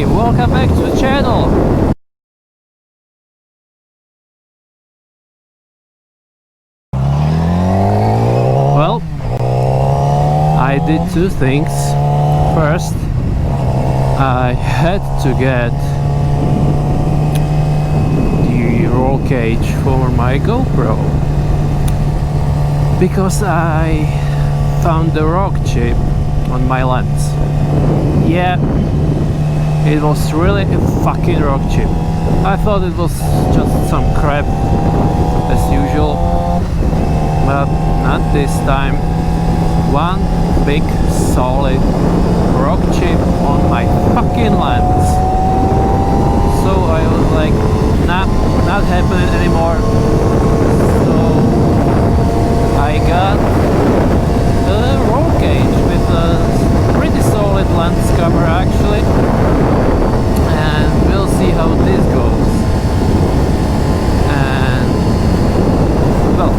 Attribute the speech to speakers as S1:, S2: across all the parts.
S1: Hey, welcome back to the channel. Well, I did two things. First, I had to get the roll cage for my GoPro because I found the rock chip on my lens. Yeah, it was really a fucking rock chip. I thought it was just some crap as usual, but not this time. One big solid rock chip on my fucking lens. So I was like, nah, not happening anymore. So I got the roll cage with a pretty solid lens cover actually, and we'll see how this goes. And well,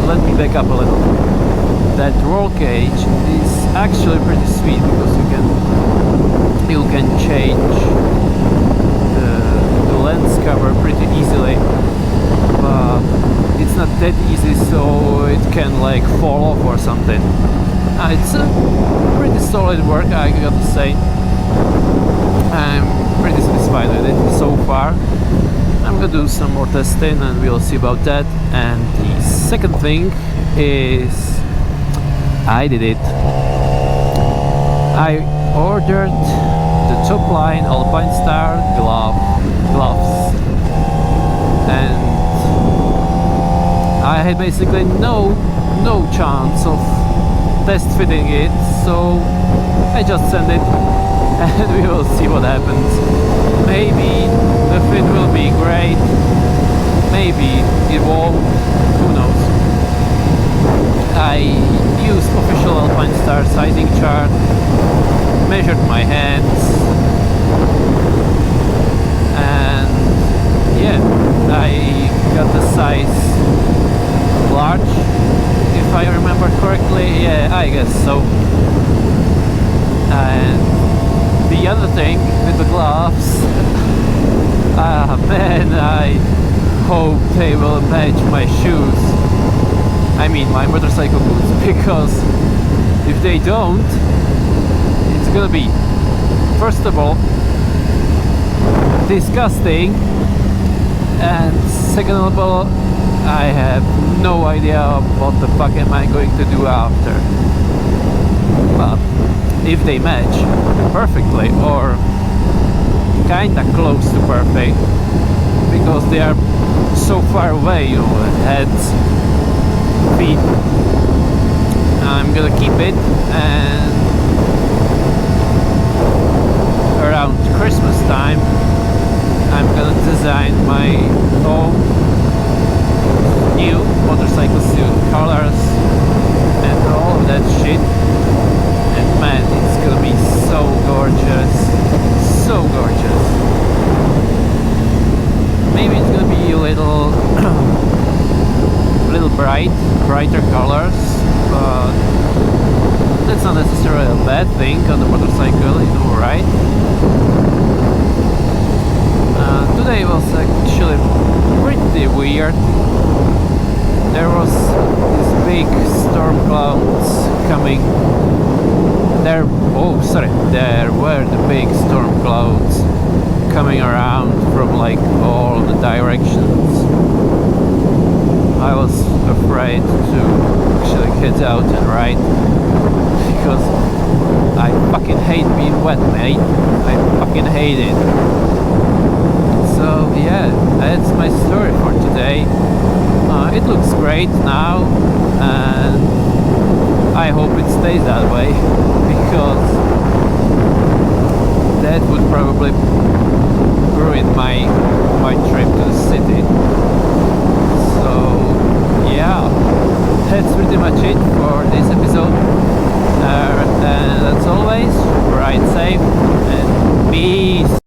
S1: let me back up a little. That roll cage is actually pretty sweet because you can change the lens cover pretty easily, but it's not that easy, so it can like fall off or something. It's a pretty solid work, I gotta say. I'm pretty satisfied with it so far. I'm gonna do some more testing and we'll see about that. And the second thing is I did it. I ordered the top line Alpinestars gloves, and I had basically no chance of test fitting it, so I just sent it and we will see what happens. Maybe the fit will be great, maybe it won't, who knows. I used official Alpinestars sizing chart, measured my hands, and yeah, I got the size large, if I remember correctly. Yeah, I guess so. And the other thing with the gloves, man, I hope they will match my shoes. I mean my motorcycle boots, because if they don't, it's gonna be, first of all, disgusting, and second of all, I have no idea what the fuck am I going to do after. But if they match perfectly or kinda close to perfect, because they are so far away, you know, heads, feet, I'm gonna keep it, and around Christmas time I'm gonna design my own new motorcycle suit, colors and all of that shit, and man, it's gonna be so gorgeous, so gorgeous. Maybe it's gonna be a little brighter colors, but that's not necessarily a bad thing on the motorcycle, you know, right? Today was actually pretty weird. There was these big storm clouds coming. There were the big storm clouds coming around from like all the directions. I was afraid to actually get out and ride because I fucking hate being wet, mate. I fucking hate it. So yeah, that's my story for today. It looks great now, and I hope it stays that way, because that would probably ruin my trip to the city. So yeah, that's pretty much it for this episode, and as always, ride safe and peace.